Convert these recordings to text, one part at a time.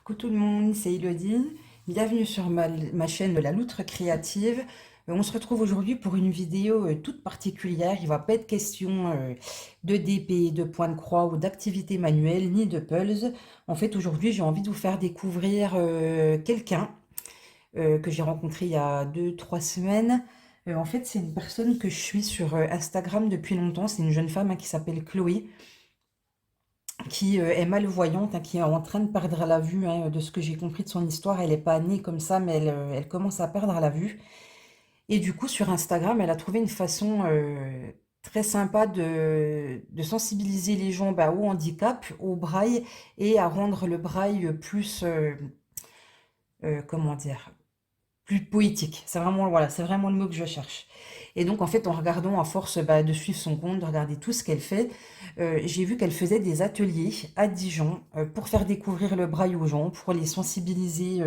Coucou tout le monde, c'est Elodie. Bienvenue sur ma chaîne de La Loutre Créative. On se retrouve aujourd'hui pour une vidéo toute particulière. Il ne va pas être question de DP, de point de croix ou d'activité manuelle, ni de pulse. En fait, aujourd'hui, j'ai envie de vous faire découvrir quelqu'un que j'ai rencontré il y a 2, 3 semaines. En fait, c'est une personne que je suis sur Instagram depuis longtemps. C'est une jeune femme qui s'appelle Chloé, qui est malvoyante, hein, qui est en train de perdre la vue, hein, de ce que j'ai compris de son histoire. Elle n'est pas née comme ça, mais elle commence à perdre la vue. Et du coup, sur Instagram, elle a trouvé une façon très sympa de sensibiliser les gens, bah, au handicap, au braille, et à rendre le braille plus, comment dire, plus poétique. C'est vraiment, voilà, c'est vraiment le mot que je cherche. Et donc, en fait, en regardant, à force bah, de suivre son compte, de regarder tout ce qu'elle fait, j'ai vu qu'elle faisait des ateliers à Dijon pour faire découvrir le braille aux gens, pour les sensibiliser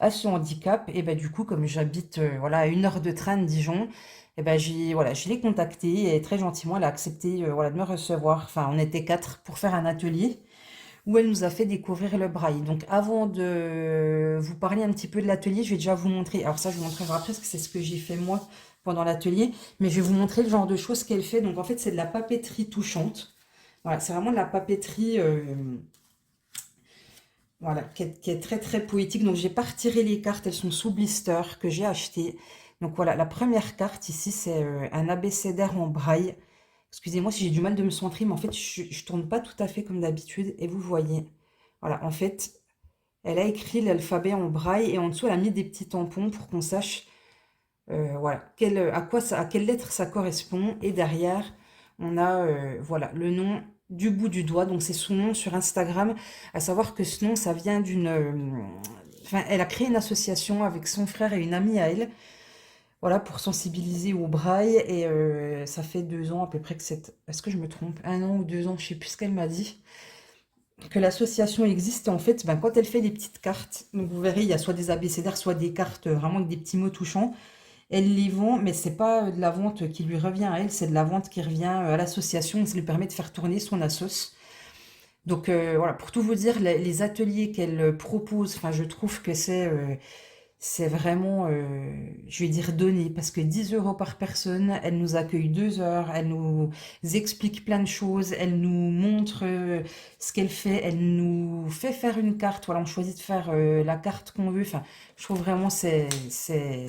à ce handicap. Et bah, du coup, comme j'habite voilà, à 1 heure de train de Dijon, et ben voilà, je l'ai contactée et très gentiment, elle a accepté voilà, de me recevoir. Enfin, on était 4 pour faire un atelier où elle nous a fait découvrir le braille. Donc avant de vous parler un petit peu de l'atelier, je vais déjà vous montrer, alors ça je vous montrerai après parce que c'est ce que j'ai fait moi pendant l'atelier, mais je vais vous montrer le genre de choses qu'elle fait. Donc en fait c'est de la papeterie touchante. Voilà, c'est vraiment de la papeterie voilà, qui est très très poétique. Donc j'ai pas retiré les cartes, elles sont sous blister que j'ai acheté. Donc voilà, la première carte ici c'est un abécédaire en braille. Excusez-moi si j'ai du mal de me centrer, mais en fait, je tourne pas tout à fait comme d'habitude. Et vous voyez, voilà, en fait, elle a écrit l'alphabet en braille et en dessous, elle a mis des petits tampons pour qu'on sache, voilà, à quelle lettre ça correspond. Et derrière, on a, voilà, le nom du bout du doigt. Donc, c'est son nom sur Instagram. À savoir que ce nom, ça vient d'une... enfin, elle a créé une association avec son frère et une amie à elle, voilà, pour sensibiliser au braille. Et ça fait 2 ans à peu près que c'est... Est-ce que je me trompe? 1 an ou 2 ans, je sais plus ce qu'elle m'a dit. Que l'association existe. Et en fait, ben, quand elle fait les petites cartes, donc vous verrez, il y a soit des abécédaires, soit des cartes vraiment avec des petits mots touchants. Elle les vend, mais c'est pas de la vente qui lui revient à elle, c'est de la vente qui revient à l'association. Ça lui permet de faire tourner son assos. Donc voilà, pour tout vous dire, les ateliers qu'elle propose, enfin, je trouve que c'est vraiment, je vais dire donné, parce que 10 euros par personne, elle nous accueille 2 heures, elle nous explique plein de choses, elle nous montre ce qu'elle fait, elle nous fait faire une carte, voilà, on choisit de faire la carte qu'on veut, enfin, je trouve vraiment c'est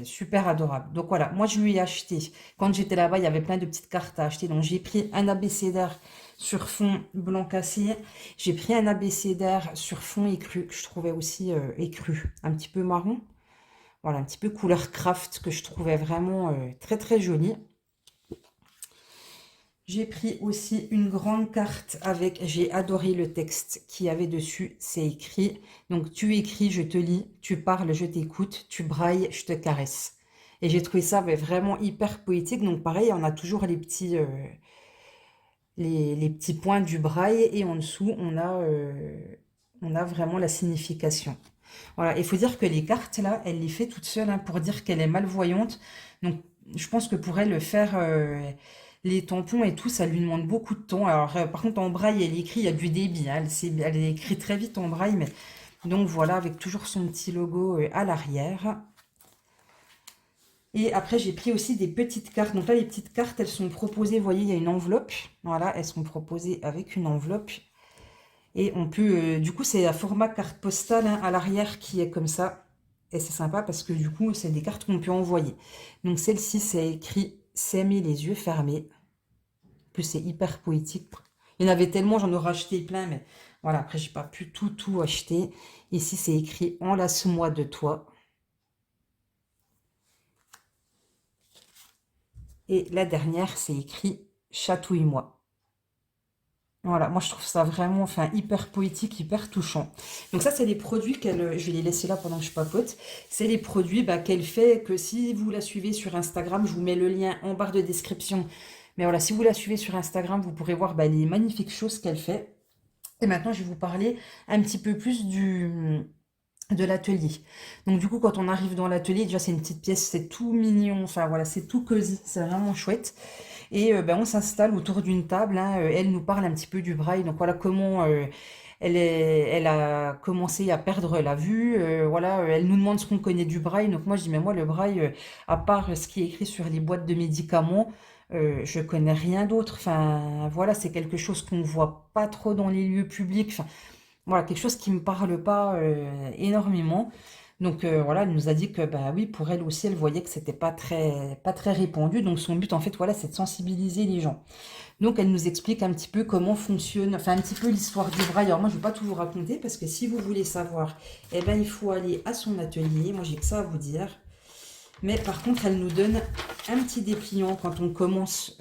super adorable. Donc voilà, moi je lui ai acheté, quand j'étais là-bas, il y avait plein de petites cartes à acheter, donc j'ai pris un abécédaire sur fond blanc cassé, j'ai pris un abécédaire sur fond écru, que je trouvais aussi écru, un petit peu marron. Voilà, un petit peu couleur craft que je trouvais vraiment très très jolie. J'ai pris aussi une grande carte avec, j'ai adoré le texte qui avait dessus, c'est écrit. Donc tu écris, je te lis, tu parles, je t'écoute, tu brailles, je te caresse. Et j'ai trouvé ça vraiment hyper poétique. Donc pareil, on a toujours les petits points du braille et en dessous, on a vraiment la signification. Voilà, il faut dire que les cartes, là, elle les fait toute seule hein, pour dire qu'elle est malvoyante. Donc, je pense que pour elle, faire les tampons et tout, ça lui demande beaucoup de temps. Alors, par contre, en braille, elle écrit, il y a du débit. Hein, elle écrit très vite en braille, mais donc voilà, avec toujours son petit logo à l'arrière. Et après, j'ai pris aussi des petites cartes. Donc là, les petites cartes, elles sont proposées, vous voyez, il y a une enveloppe. Voilà, elles sont proposées avec une enveloppe. Et on peut, du coup, c'est un format carte postale hein, à l'arrière qui est comme ça. Et c'est sympa parce que du coup, c'est des cartes qu'on peut envoyer. Donc celle-ci, c'est écrit «S'aimer les yeux fermés». En plus, c'est hyper poétique. Il y en avait tellement, j'en aurais acheté plein, mais voilà, après, j'ai pas pu tout acheter. Ici, c'est écrit «Enlace-moi de toi». Et la dernière, c'est écrit «Chatouille-moi». Voilà, moi je trouve ça vraiment enfin, hyper poétique, hyper touchant. Donc ça, c'est les produits qu'elle... Je vais les laisser là pendant que je papote. C'est les produits bah, qu'elle fait, que si vous la suivez sur Instagram, je vous mets le lien en barre de description. Mais voilà, si vous la suivez sur Instagram, vous pourrez voir bah, les magnifiques choses qu'elle fait. Et maintenant, je vais vous parler un petit peu plus de l'atelier. Donc du coup, quand on arrive dans l'atelier, déjà c'est une petite pièce, c'est tout mignon, enfin voilà, c'est tout cosy, c'est vraiment chouette. Et ben, on s'installe autour d'une table, hein, elle nous parle un petit peu du braille, donc voilà comment elle a commencé à perdre la vue. Voilà, elle nous demande ce qu'on connaît du braille. Donc moi, je dis, mais moi, le braille, à part ce qui est écrit sur les boîtes de médicaments, je connais rien d'autre. Enfin, voilà, c'est quelque chose qu'on voit pas trop dans les lieux publics. Enfin, voilà, quelque chose qui me parle pas énormément. Donc voilà, elle nous a dit que bah oui, pour elle aussi, elle voyait que c'était pas très répandu. Donc son but en fait, voilà, c'est de sensibiliser les gens. Donc elle nous explique un petit peu comment fonctionne, enfin un petit peu l'histoire du braille. Alors moi, je vais pas tout vous raconter parce que si vous voulez savoir, eh ben il faut aller à son atelier. Moi, j'ai que ça à vous dire. Mais par contre, elle nous donne un petit dépliant quand on commence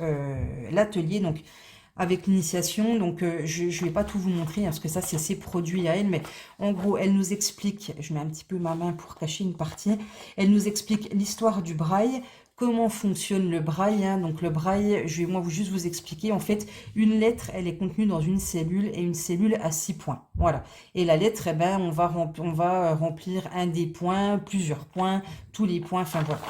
l'atelier. Donc avec l'initiation. Donc, je ne vais pas tout vous montrer, hein, parce que ça, c'est ses produits à elle. Mais en gros, elle nous explique, je mets un petit peu ma main pour cacher une partie, elle nous explique l'histoire du braille, comment fonctionne le braille. Hein. Donc, le braille, je vais moi juste vous expliquer. En fait, une lettre, elle est contenue dans une cellule et une cellule à 6 points. Voilà. Et la lettre, eh ben, on va remplir un des points, plusieurs points, tous les points, enfin voilà.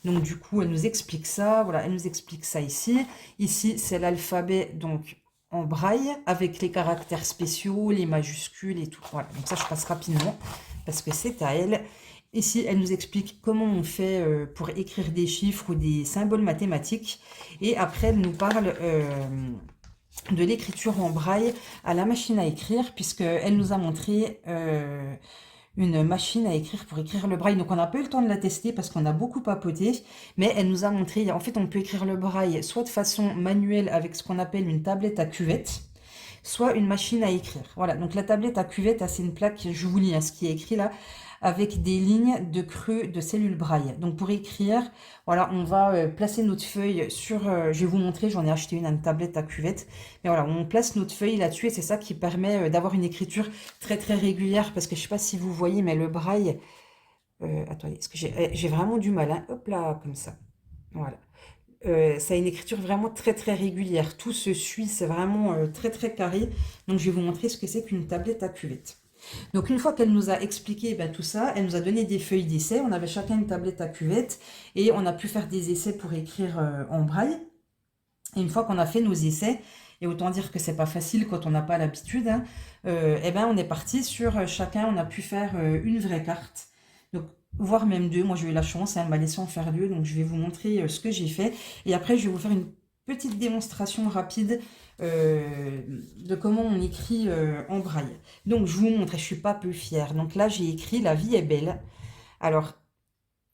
Donc du coup, elle nous explique ça. Voilà, elle nous explique ça ici. Ici, c'est l'alphabet donc en braille avec les caractères spéciaux, les majuscules et tout. Voilà, donc ça, je passe rapidement parce que c'est à elle. Ici, elle nous explique comment on fait pour écrire des chiffres ou des symboles mathématiques. Et après, elle nous parle de l'écriture en braille à la machine à écrire, puisqu'elle nous a montré une machine à écrire pour écrire le braille. Donc on n'a pas eu le temps de la tester parce qu'on a beaucoup papoté, mais elle nous a montré, en fait on peut écrire le braille soit de façon manuelle avec ce qu'on appelle une tablette à cuvette, soit une machine à écrire. Voilà, donc la tablette à cuvette, c'est une plaque, je vous lis ce qui est écrit là, avec des lignes de creux de cellules braille. Donc pour écrire, voilà, on va placer notre feuille sur, je vais vous montrer, j'en ai acheté une tablette à cuvette, mais voilà, on place notre feuille là-dessus et c'est ça qui permet d'avoir une écriture très très régulière, parce que je sais pas si vous voyez, mais le braille, attendez, parce que j'ai vraiment du mal, hein, hop là, comme ça, voilà. Ça a une écriture vraiment très très régulière, tout se suit, c'est vraiment très très carré, donc je vais vous montrer ce que c'est qu'une tablette à cuvette. Donc une fois qu'elle nous a expliqué tout ça, elle nous a donné des feuilles d'essai. On avait chacun une tablette à cuvette et on a pu faire des essais pour écrire en braille. Et une fois qu'on a fait nos essais, et autant dire que c'est pas facile quand on n'a pas l'habitude, hein, eh ben on est parti sur chacun, on a pu faire une vraie carte. Donc voire même deux. Moi j'ai eu la chance, hein, elle m'a laissé en faire deux, donc je vais vous montrer ce que j'ai fait. Et après je vais vous faire une petite démonstration rapide de comment on écrit en braille. Donc je vous montre, et je suis pas peu fière. Donc là j'ai écrit "La vie est belle". Alors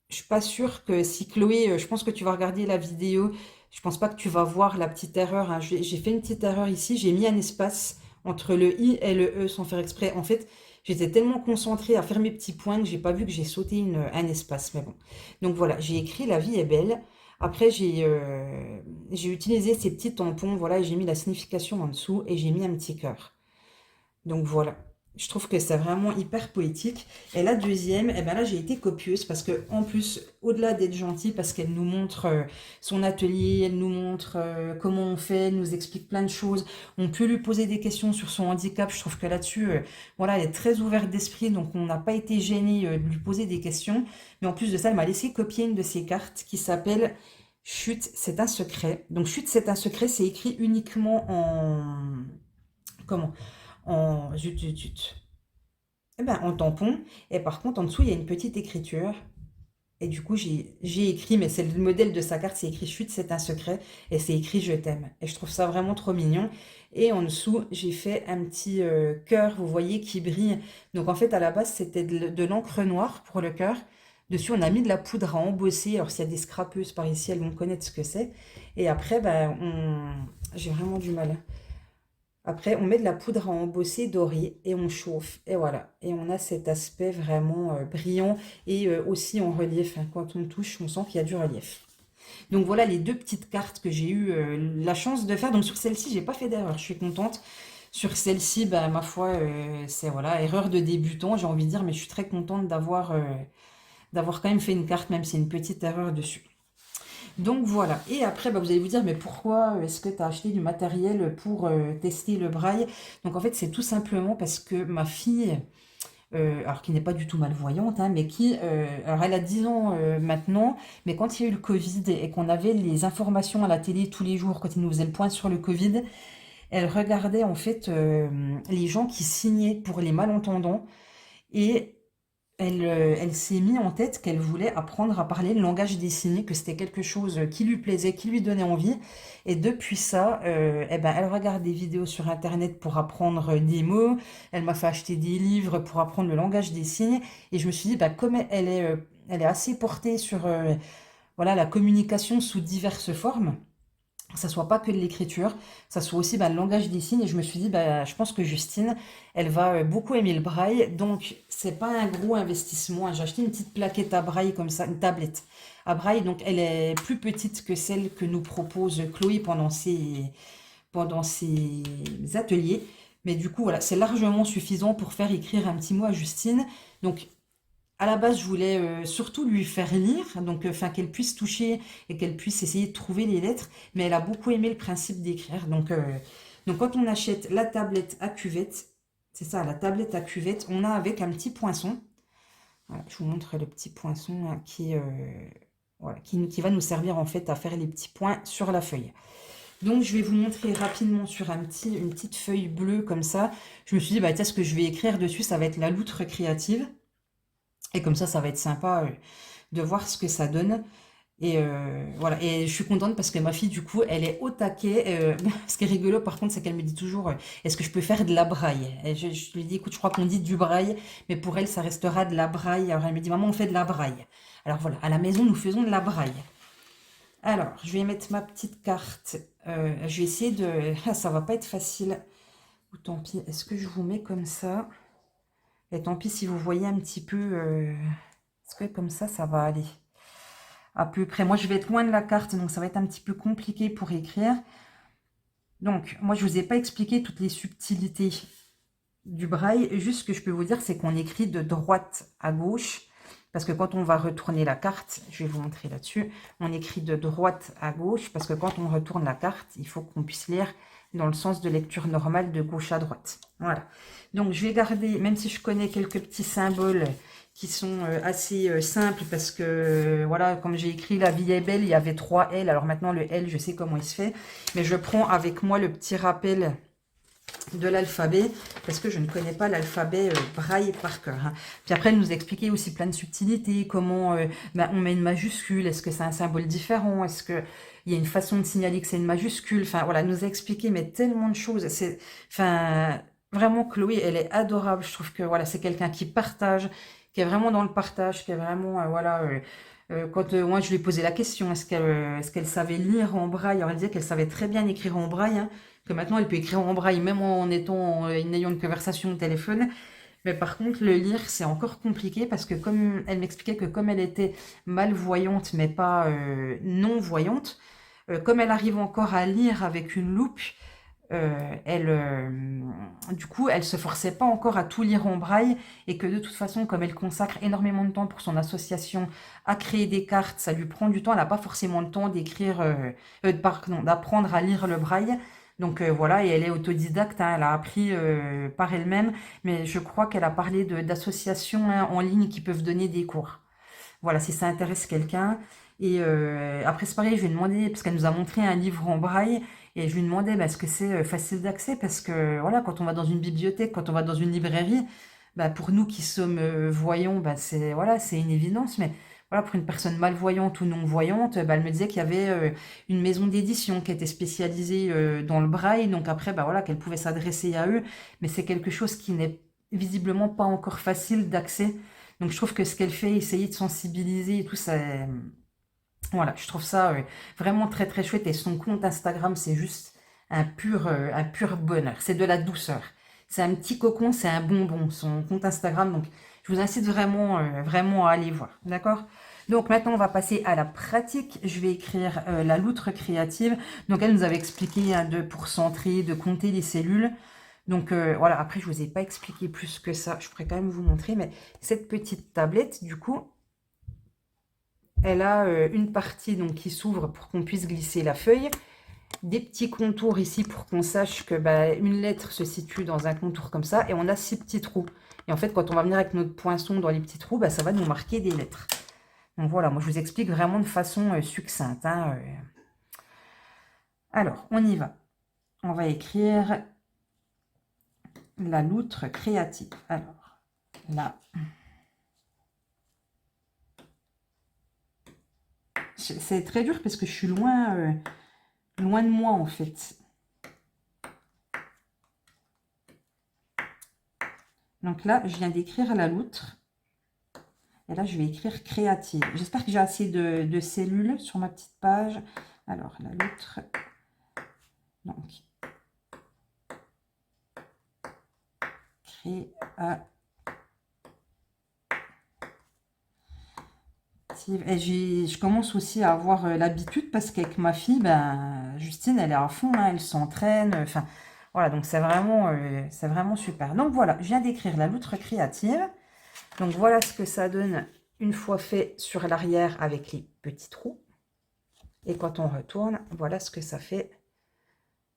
je suis pas sûre que si Chloé, je pense que tu vas regarder la vidéo, je pense pas que tu vas voir la petite erreur. Hein. J'ai fait une petite erreur ici, j'ai mis un espace entre le i et le e sans faire exprès. En fait, j'étais tellement concentrée à faire mes petits points que j'ai pas vu que j'ai sauté un espace. Mais bon. Donc voilà, j'ai écrit "La vie est belle". Après, j'ai utilisé ces petits tampons, voilà, et j'ai mis la signification en dessous et j'ai mis un petit cœur. Donc voilà, je trouve que c'est vraiment hyper poétique. Et la deuxième, eh ben là j'ai été copieuse parce que en plus, au-delà d'être gentille, parce qu'elle nous montre son atelier, elle nous montre comment on fait, elle nous explique plein de choses. On peut lui poser des questions sur son handicap. Je trouve que là-dessus, voilà, elle est très ouverte d'esprit, donc on n'a pas été gêné de lui poser des questions. Mais en plus de ça, elle m'a laissé copier une de ses cartes qui s'appelle "Chut, c'est un secret". Donc "Chut, c'est un secret", c'est écrit uniquement en comment? En zut, zut, zut. Eh ben, en tampon. Et par contre, en dessous, il y a une petite écriture. Et du coup, j'ai écrit, mais c'est le modèle de sa carte, c'est écrit "Chut, c'est un secret". Et c'est écrit "Je t'aime". Et je trouve ça vraiment trop mignon. Et en dessous, j'ai fait un petit cœur, vous voyez, qui brille. Donc en fait, à la base, c'était de l'encre noire pour le cœur. Dessus, on a mis de la poudre à embosser. Alors, s'il y a des scrapeuses par ici, elles vont connaître ce que c'est. Et après, ben, j'ai vraiment du mal. Après, on met de la poudre à embosser dorée et on chauffe. Et voilà. Et on a cet aspect vraiment brillant et aussi en relief. Hein. Quand on touche, on sent qu'il y a du relief. Donc voilà les deux petites cartes que j'ai eu la chance de faire. Donc sur celle-ci, j'ai pas fait d'erreur. Je suis contente. Sur celle-ci, bah, ma foi, c'est voilà, erreur de débutant, j'ai envie de dire, mais je suis très contente d'avoir quand même fait une carte, même si c'est une petite erreur dessus. Donc voilà. Et après, bah, vous allez vous dire, mais pourquoi est-ce que tu as acheté du matériel pour tester le braille? Donc en fait, c'est tout simplement parce que ma fille, alors qui n'est pas du tout malvoyante, hein, mais qui, alors elle a 10 ans maintenant, mais quand il y a eu le Covid et qu'on avait les informations à la télé tous les jours, quand ils nous faisaient le point sur le Covid, Elle regardait en fait les gens qui signaient pour les malentendants et elle s'est mis en tête qu'elle voulait apprendre à parler le langage des signes, que c'était quelque chose qui lui plaisait, qui lui donnait envie. Et depuis ça, eh ben, elle regarde des vidéos sur Internet pour apprendre des mots. Elle m'a fait acheter des livres pour apprendre le langage des signes. Et je me suis dit, bah, comme elle est assez portée sur voilà, la communication sous diverses formes, que ça soit pas que de l'écriture, ça soit aussi bah, le langage des signes. Et je me suis dit, bah, je pense que Justine, elle va beaucoup aimer le braille. Donc, c'est pas un gros investissement. J'ai acheté une petite plaquette à braille comme ça, une tablette à braille. Donc, elle est plus petite que celle que nous propose Chloé pendant ses ateliers. Mais du coup, voilà, c'est largement suffisant pour faire écrire un petit mot à Justine. Donc, à la base, je voulais surtout lui faire lire, donc enfin qu'elle puisse toucher et qu'elle puisse essayer de trouver les lettres, mais elle a beaucoup aimé le principe d'écrire. Donc quand on achète la tablette à cuvette, c'est ça, la tablette à cuvette, on a avec un petit poinçon. Voilà, je vous montre le petit poinçon hein, voilà, qui va nous servir en fait à faire les petits points sur la feuille. Donc je vais vous montrer rapidement sur une petite feuille bleue comme ça. Je me suis dit, bah tiens, ce que je vais écrire dessus, ça va être la loutre créative. Et comme ça va être sympa de voir ce que ça donne. Et voilà, et je suis contente parce que ma fille, du coup, elle est au taquet. Ce qui est rigolo, par contre, c'est qu'elle me dit toujours, est-ce que je peux faire de la braille? Et je lui dis, écoute, je crois qu'on dit du braille, mais pour elle, ça restera de la braille. Alors elle me dit, maman, on fait de la braille. Alors voilà, à la maison, nous faisons de la braille. Alors, je vais mettre ma petite carte. Je vais essayer de... Ah, ça va pas être facile. Ou tant pis, est-ce que je vous mets comme ça? Et tant pis si vous voyez un petit peu... Est-ce que comme ça va aller? À peu près. Moi, je vais être loin de la carte, donc ça va être un petit peu compliqué pour écrire. Donc, moi, je ne vous ai pas expliqué toutes les subtilités du braille. Juste ce que je peux vous dire, c'est qu'on écrit de droite à gauche. Parce que quand on va retourner la carte, je vais vous montrer là-dessus, on écrit de droite à gauche. Parce que quand on retourne la carte, il faut qu'on puisse lire dans le sens de lecture normale de gauche à droite. Voilà. Donc, je vais garder, même si je connais quelques petits symboles qui sont assez simples parce que, voilà, comme j'ai écrit la vie est belle, il y avait 3 L. Alors maintenant, le L, je sais comment il se fait. Mais je prends avec moi le petit rappel de l'alphabet parce que je ne connais pas l'alphabet braille par cœur. Hein. Puis après, elle nous expliquait aussi plein de subtilités, comment on met une majuscule, est-ce que c'est un symbole différent, est-ce que il y a une façon de signaler que c'est une majuscule. Enfin, voilà, elle nous a expliqué mais tellement de choses. C'est, enfin, vraiment, Chloé, elle est adorable. Je trouve que voilà, c'est quelqu'un qui partage, qui est vraiment dans le partage, qui est vraiment, voilà... quand moi je lui ai posé la question, est-ce qu'elle savait lire en braille? Alors elle disait qu'elle savait très bien écrire en braille, hein, que maintenant elle peut écrire en braille même en ayant une conversation au téléphone. Mais par contre, le lire, c'est encore compliqué parce que comme elle m'expliquait que comme elle était malvoyante mais pas non-voyante, comme elle arrive encore à lire avec une loupe, du coup, elle se forçait pas encore à tout lire en braille et que de toute façon, comme elle consacre énormément de temps pour son association à créer des cartes, ça lui prend du temps. Elle n'a pas forcément le temps d'écrire, pardon, d'apprendre à lire le braille. Donc voilà, et elle est autodidacte, hein, elle a appris par elle-même, mais je crois qu'elle a parlé d'associations hein, en ligne qui peuvent donner des cours. Voilà, si ça intéresse quelqu'un. Et après, c'est pareil, je lui ai demandé, parce qu'elle nous a montré un livre en braille, et je lui demandais, bah, est-ce que c'est facile d'accès? Parce que, voilà, quand on va dans une bibliothèque, quand on va dans une librairie, bah, pour nous qui sommes voyants, bah, c'est voilà, c'est une évidence. Mais voilà, pour une personne malvoyante ou non-voyante, bah, elle me disait qu'il y avait une maison d'édition qui était spécialisée dans le braille. Donc après, bah, voilà, qu'elle pouvait s'adresser à eux. Mais c'est quelque chose qui n'est visiblement pas encore facile d'accès. Donc je trouve que ce qu'elle fait, essayer de sensibiliser et tout, ça, voilà, je trouve ça vraiment très très chouette. Et son compte Instagram, c'est juste un pur bonheur. C'est de la douceur. C'est un petit cocon, c'est un bonbon, son compte Instagram. Donc je vous incite vraiment, vraiment à aller voir. D'accord? Donc maintenant, on va passer à la pratique. Je vais écrire la loutre créative. Donc elle nous avait expliqué hein, pour centrer, de compter les cellules. Donc voilà, après je vous ai pas expliqué plus que ça, je pourrais quand même vous montrer, mais cette petite tablette, du coup, elle a une partie donc, qui s'ouvre pour qu'on puisse glisser la feuille, des petits contours ici pour qu'on sache que bah, une lettre se situe dans un contour comme ça, et on a 6 petits trous. Et en fait, quand on va venir avec notre poinçon dans les petits trous, bah, ça va nous marquer des lettres. Donc voilà, moi je vous explique vraiment de façon succincte. Hein, Alors, on y va. on va écrire la loutre créative. Alors, là, c'est très dur parce que je suis loin, loin de moi en fait. Donc là, je viens d'écrire la loutre. Et là, je vais écrire créative. J'espère que j'ai assez de cellules sur ma petite page. Alors, la loutre. Donc, créative. Et je commence aussi à avoir l'habitude parce qu'avec ma fille, ben, Justine, elle est à fond, hein, elle s'entraîne. Enfin, voilà, donc c'est vraiment super. Donc voilà, je viens d'écrire la loutre créative. Donc voilà ce que ça donne une fois fait sur l'arrière avec les petits trous. Et quand on retourne, voilà ce que ça fait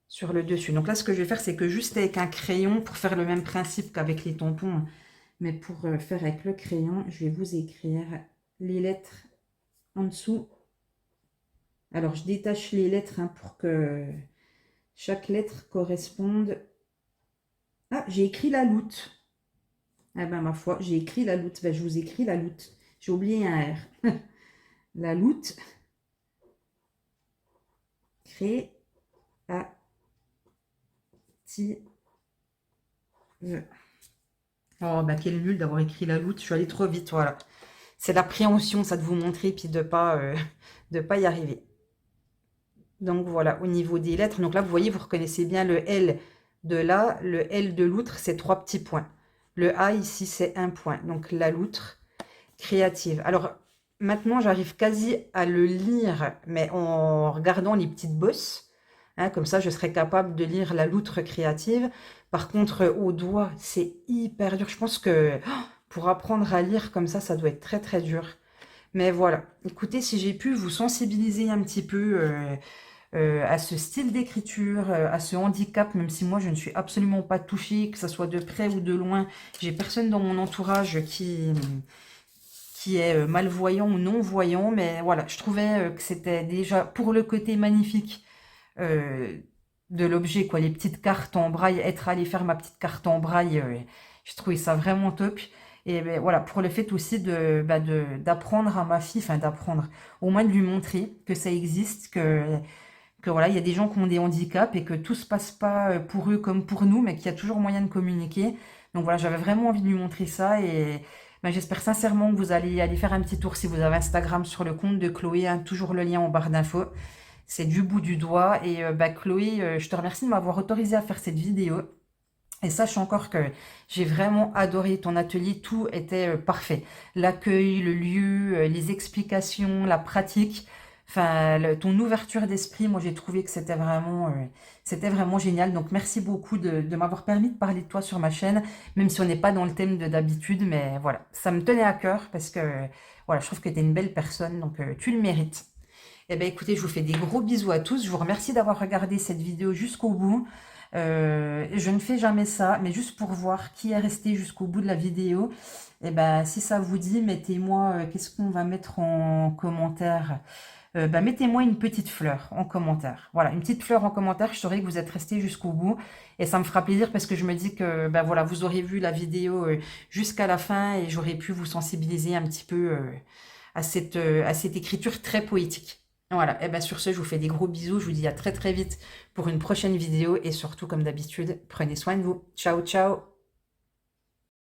sur le dessus. Donc là, ce que je vais faire, c'est que juste avec un crayon, pour faire le même principe qu'avec les tampons, mais pour faire avec le crayon, je vais vous écrire les lettres en dessous. Alors, je détache les lettres hein, pour que chaque lettre corresponde. Ah, j'ai écrit la loutre. Ah ben, ma foi, j'ai écrit la loutre. Ben, je vous écris la loutre. J'ai oublié un R. La loutre. Créative. Oh, bah quel nul d'avoir écrit la loutre. Je suis allée trop vite, voilà. C'est l'appréhension, ça, de vous montrer, puis de pas y arriver. Donc voilà, au niveau des lettres, donc là, vous voyez, vous reconnaissez bien le L de là, le L de l'outre, c'est 3 petits points. Le A, ici, c'est 1 point. Donc la loutre créative. Alors, maintenant, j'arrive quasi à le lire, mais en regardant les petites bosses. Hein, comme ça, je serais capable de lire la loutre créative. Par contre, au doigt, c'est hyper dur. Je pense que pour apprendre à lire comme ça doit être très, très dur. Mais voilà, écoutez, si j'ai pu vous sensibiliser un petit peu à ce style d'écriture, à ce handicap, même si moi je ne suis absolument pas touchée, que ce soit de près ou de loin, j'ai personne dans mon entourage qui est malvoyant ou non-voyant, mais voilà, je trouvais que c'était déjà pour le côté magnifique euh, de l'objet, quoi, les petites cartes en braille, être allé faire ma petite carte en braille, je trouvais ça vraiment top. Et ben, voilà, pour le fait aussi d'apprendre à ma fille, enfin d'apprendre, au moins de lui montrer que ça existe, que voilà, il y a des gens qui ont des handicaps et que tout se passe pas pour eux comme pour nous, mais qu'il y a toujours moyen de communiquer. Donc voilà, j'avais vraiment envie de lui montrer ça et ben, j'espère sincèrement que vous allez aller faire un petit tour si vous avez Instagram sur le compte de Chloé, hein, toujours le lien en barre d'infos. C'est du bout du doigt et Chloé, je te remercie de m'avoir autorisé à faire cette vidéo. Et sache encore que j'ai vraiment adoré ton atelier, tout était parfait. L'accueil, le lieu, les explications, la pratique, enfin ton ouverture d'esprit, moi j'ai trouvé que c'était vraiment génial. Donc merci beaucoup de m'avoir permis de parler de toi sur ma chaîne, même si on n'est pas dans le thème de d'habitude, mais voilà, ça me tenait à cœur parce que voilà, je trouve que tu es une belle personne, donc tu le mérites. Eh bien écoutez, je vous fais des gros bisous à tous. Je vous remercie d'avoir regardé cette vidéo jusqu'au bout. Je ne fais jamais ça, mais juste pour voir qui est resté jusqu'au bout de la vidéo. Et ben, si ça vous dit, mettez-moi, qu'est-ce qu'on va mettre en commentaire? Mettez-moi une petite fleur en commentaire. Voilà, une petite fleur en commentaire, je saurai que vous êtes resté jusqu'au bout. Et ça me fera plaisir parce que je me dis que ben, voilà, vous aurez vu la vidéo jusqu'à la fin et j'aurais pu vous sensibiliser un petit peu à cette écriture très poétique. Voilà, et bien sur ce, je vous fais des gros bisous, je vous dis à très très vite pour une prochaine vidéo et surtout comme d'habitude, prenez soin de vous. Ciao ciao.